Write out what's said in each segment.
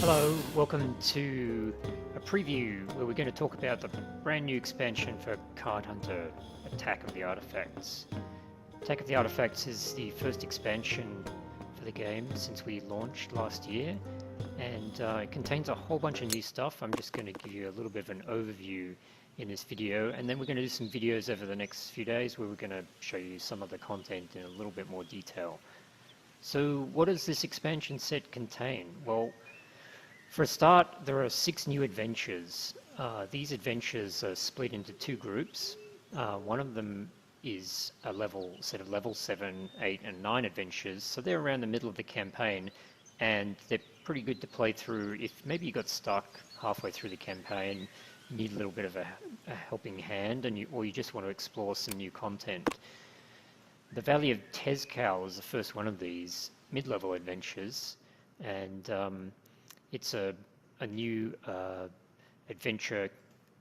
Hello, welcome to a preview where we're going to talk about the brand new expansion for Card Hunter, Attack of the Artifacts. Attack of the Artifacts is the first expansion for the game since we launched last year, and it contains a whole bunch of new stuff. I'm just going to give you a little bit of an overview in this video, and then we're going to do some videos over the next few days where we're going to show you some of the content in a little bit more detail. So what does this expansion set contain? Well, for a start, there are 6 new adventures. These adventures are split into 2 groups. One of them is a set of level 7, 8 and 9 adventures, so they're around the middle of the campaign, and they're pretty good to play through if maybe you got stuck halfway through the campaign, you need a little bit of a helping hand, or you just want to explore some new content. The Valley of Tezcal is the first one of these mid-level adventures, and it's a new adventure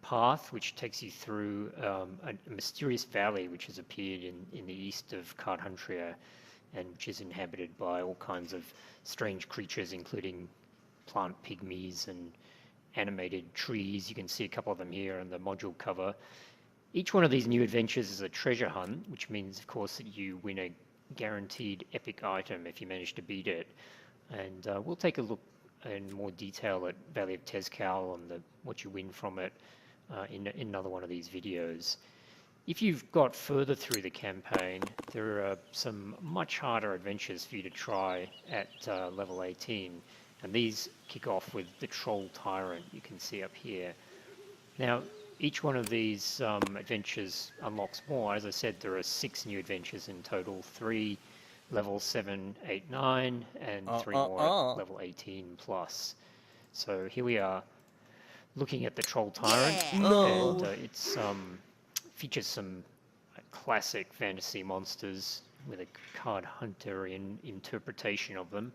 path which takes you through a mysterious valley which has appeared in the east of Cardhuntria, and which is inhabited by all kinds of strange creatures, including plant pygmies and animated trees. You can see a couple of them here on the module cover. Each one of these new adventures is a treasure hunt, which means, of course, that you win a guaranteed epic item if you manage to beat it. And we'll take a look in more detail at Valley of Tezcal and what you win from it in another one of these videos. If you've got further through the campaign, there are some much harder adventures for you to try at level 18, and these kick off with the Troll Tyrant you can see up here. Now, each one of these adventures unlocks more. As I said, there are 6 new adventures in total, 3 level 7, 8, 9, and 3 more at level 18 plus. So here we are looking at the Troll Tyrant, and it features some classic fantasy monsters with a card hunterian interpretation of them,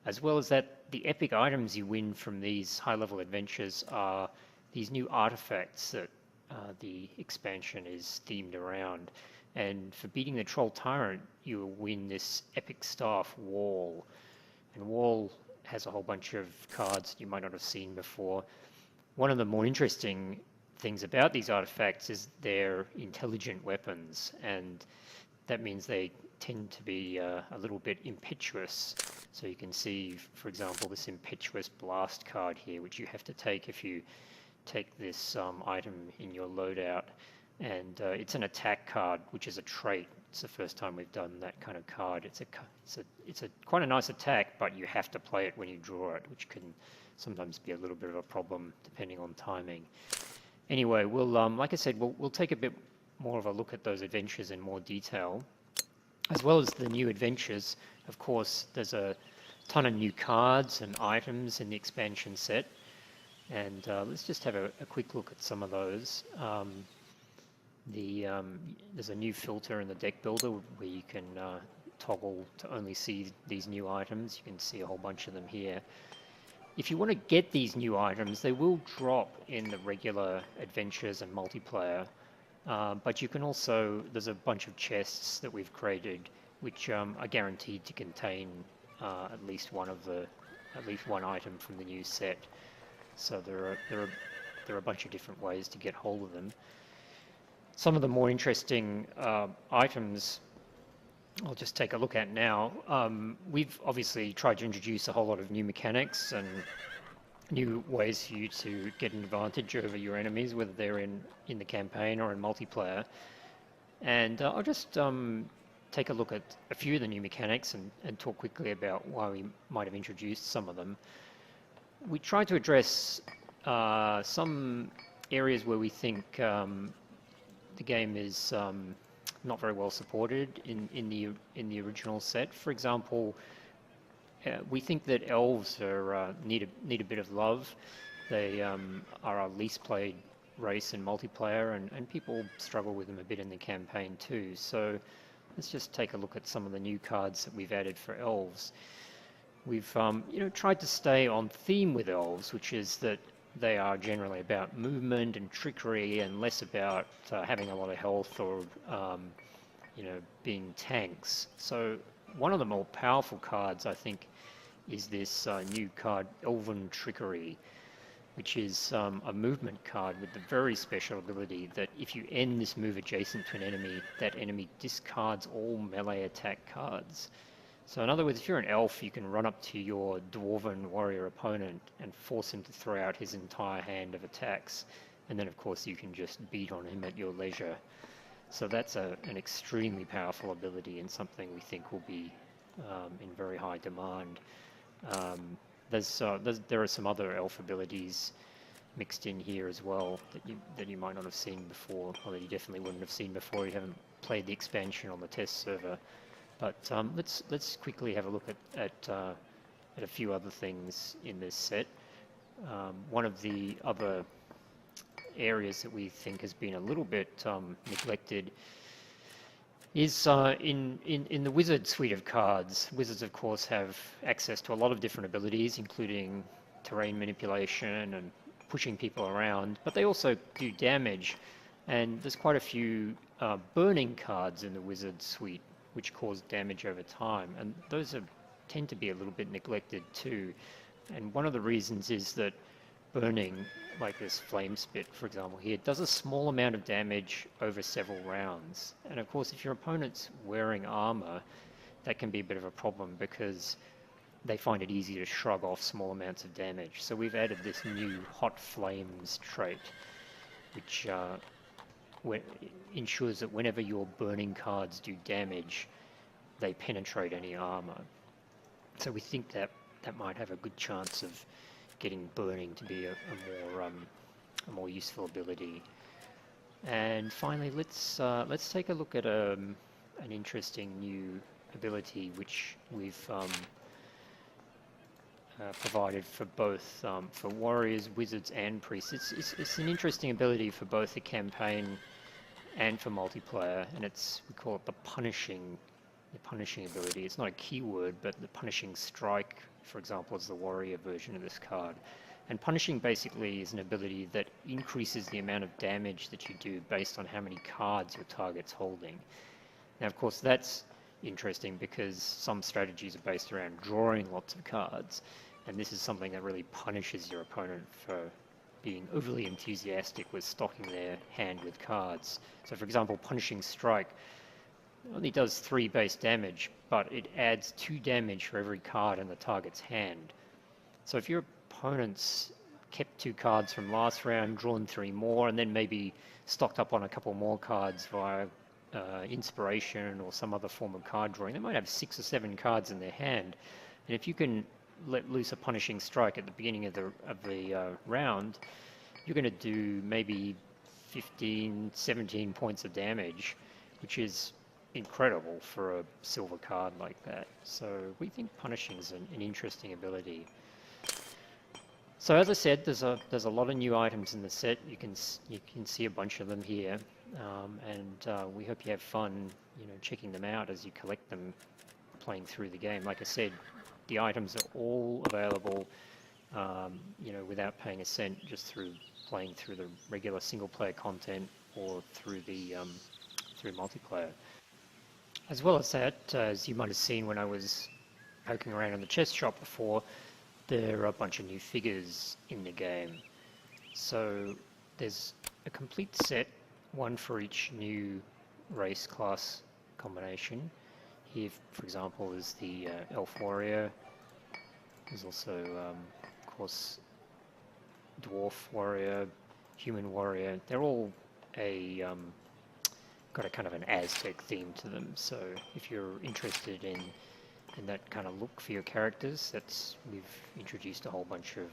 as well as that the epic items you win from these high-level adventures are these new artifacts that the expansion is themed around. And for beating the Troll Tyrant, you will win this epic staff, Wall. And Wall has a whole bunch of cards you might not have seen before. One of the more interesting things about these artifacts is they're intelligent weapons, and that means they tend to be a little bit impetuous. So you can see, for example, this Impetuous Blast card here, which you have to take if you take this item in your loadout. And it's an attack card, which is a trait. It's the first time we've done that kind of card. It's a quite a nice attack, but you have to play it when you draw it, which can sometimes be a little bit of a problem depending on timing. Anyway, we'll like I said, we'll take a bit more of a look at those adventures in more detail, as well as the new adventures. Of course, there's a ton of new cards and items in the expansion set, and let's just have a quick look at some of those. There's a new filter in the deck builder where you can toggle to only see these new items. You can see a whole bunch of them here. If you want to get these new items, they will drop in the regular adventures and multiplayer, but you can also, there's a bunch of chests that we've created which are guaranteed to contain at least one item from the new set. So there are a bunch of different ways to get hold of them. Some of the more interesting items I'll just take a look at now. We've obviously tried to introduce a whole lot of new mechanics and new ways for you to get an advantage over your enemies, whether they're in the campaign or in multiplayer. And I'll just take a look at a few of the new mechanics and talk quickly about why we might have introduced some of them. We tried to address some areas where we think the game is not very well supported in the original set. For example, we think that elves need a bit of love. They are our least played race in multiplayer, and people struggle with them a bit in the campaign too. So let's just take a look at some of the new cards that we've added for elves. We've tried to stay on theme with elves, which is that they are generally about movement and trickery and less about having a lot of health or being tanks. So one of the more powerful cards, I think, is this new card, Elven Trickery, which is a movement card with the very special ability that if you end this move adjacent to an enemy, that enemy discards all melee attack cards. So in other words, if you're an elf, you can run up to your dwarven warrior opponent and force him to throw out his entire hand of attacks. And then, of course, you can just beat on him at your leisure. So that's an extremely powerful ability and something we think will be in very high demand. There are some other elf abilities mixed in here as well that you might not have seen before, or that you definitely wouldn't have seen before you haven't played the expansion on the test server. But let's quickly have a look at a few other things in this set. One of the other areas that we think has been a little bit neglected is in the Wizard suite of cards. Wizards, of course, have access to a lot of different abilities, including terrain manipulation and pushing people around, but they also do damage, and there's quite a few burning cards in the Wizard suite which cause damage over time, and those tend to be a little bit neglected too. And one of the reasons is that burning, like this flame spit for example here, does a small amount of damage over several rounds. And of course, if your opponent's wearing armor, that can be a bit of a problem because they find it easy to shrug off small amounts of damage. So we've added this new hot flames trait, which ensures that whenever your burning cards do damage, they penetrate any armor. So we think that might have a good chance of getting burning to be a more useful ability. And finally, let's take a look at an interesting new ability which we've provided for both for warriors, wizards, and priests. It's an interesting ability for both the campaign and for multiplayer, and we call it the punishing ability. It's not a keyword, but the punishing strike, for example, is the warrior version of this card. And punishing basically is an ability that increases the amount of damage that you do based on how many cards your target's holding. Now, of course, that's interesting because some strategies are based around drawing lots of cards, and this is something that really punishes your opponent for being overly enthusiastic with stocking their hand with cards. So for example, Punishing Strike only does 3 base damage, but it adds 2 damage for every card in the target's hand. So if your opponent's kept 2 cards from last round, drawn 3 more, and then maybe stocked up on a couple more cards via inspiration or some other form of card drawing, they might have 6 or 7 cards in their hand. And if you can let loose a Punishing Strike at the beginning of the round, you're going to do maybe 15, 17 points of damage, which is incredible for a silver card like that. So we think Punishing is an interesting ability. So as I said, there's a lot of new items in the set. You can see a bunch of them here, and we hope you have fun, checking them out as you collect them, playing through the game. Like I said, the items are all available, without paying a cent, just through playing through the regular single-player content or through the through multiplayer. As well as that, as you might have seen when I was poking around in the chest shop before, there are a bunch of new figures in the game. So there's a complete set, one for each new race class combination. Here, for example, is the Elf Warrior. There's also, of course, Dwarf Warrior, Human Warrior. They're all got a kind of an Aztec theme to them. So if you're interested in that kind of look for your characters, we've introduced a whole bunch of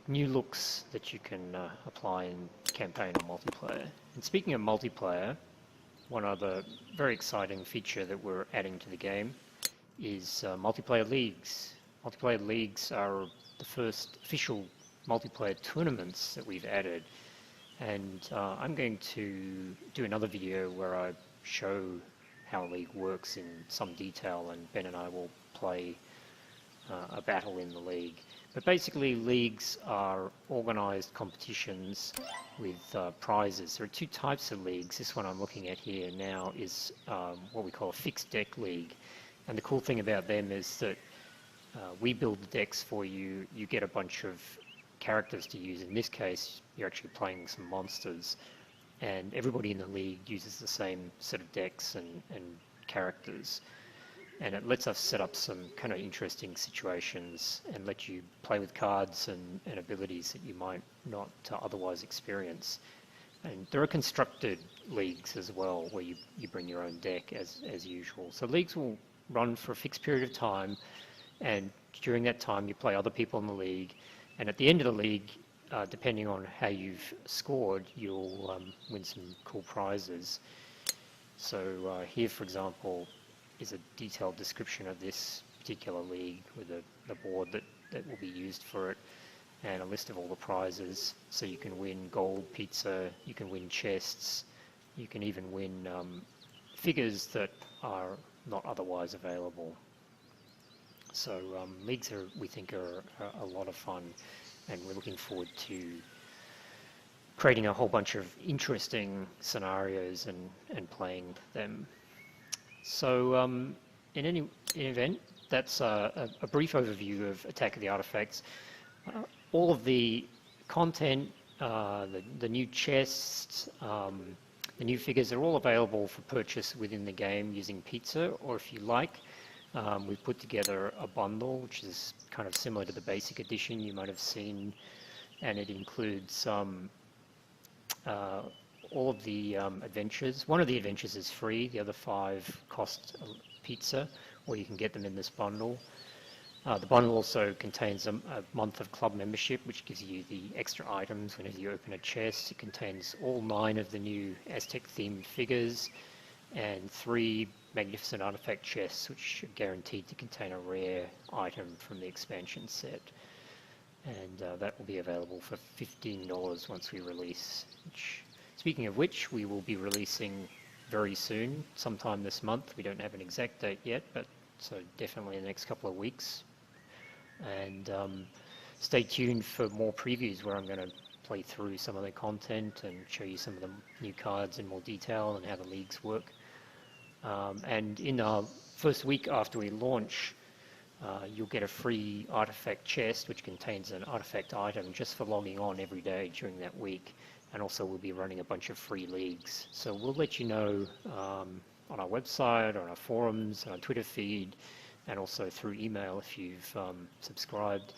new looks that you can apply in campaign or multiplayer. And speaking of multiplayer, one other very exciting feature that we're adding to the game is multiplayer leagues. Multiplayer leagues are the first official multiplayer tournaments that we've added, and I'm going to do another video where I show how a league works in some detail, and Ben and I will play a battle in the league. But basically, leagues are organised competitions with prizes. There are 2 types of leagues. This one I'm looking at here now is what we call a fixed deck league. And the cool thing about them is that we build the decks for you. You get a bunch of characters to use. In this case, you're actually playing some monsters, and everybody in the league uses the same set of decks and characters. And it lets us set up some kind of interesting situations and let you play with cards and abilities that you might not otherwise experience. And there are constructed leagues as well, where you bring your own deck as usual. So leagues will run for a fixed period of time, and during that time you play other people in the league, and at the end of the league, depending on how you've scored, you'll win some cool prizes. So here, for example, is a detailed description of this particular league with the board that will be used for it, and a list of all the prizes. So you can win gold pizza, you can win chests, you can even win figures that are not otherwise available. So leagues we think are a lot of fun, and we're looking forward to creating a whole bunch of interesting scenarios and playing them. So in any event, that's a brief overview of Attack of the Artifacts. All of the content, the new chests, the new figures are all available for purchase within the game using Pizza, or if you like, we've put together a bundle which is kind of similar to the basic edition you might have seen, and it includes all of the adventures. One of the adventures is free, the other 5 cost Pizza, or you can get them in this bundle. The bundle also contains a month of club membership, which gives you the extra items whenever you open a chest. It contains all 9 of the new Aztec-themed figures and 3 magnificent artifact chests, which are guaranteed to contain a rare item from the expansion set. And that will be available for $15 once we release. Speaking of which, we will be releasing very soon, sometime this month. We don't have an exact date yet, but so definitely in the next couple of weeks. And stay tuned for more previews where I'm going to play through some of the content and show you some of the new cards in more detail and how the leagues work. And in our first week after we launch, you'll get a free artifact chest which contains an artifact item just for logging on every day during that week. And also we'll be running a bunch of free leagues. So we'll let you know on our website, on our forums, on our Twitter feed, and also through email if you've subscribed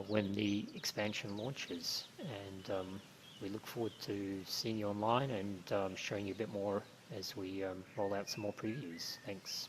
when the expansion launches. And we look forward to seeing you online and showing you a bit more as we roll out some more previews. Thanks.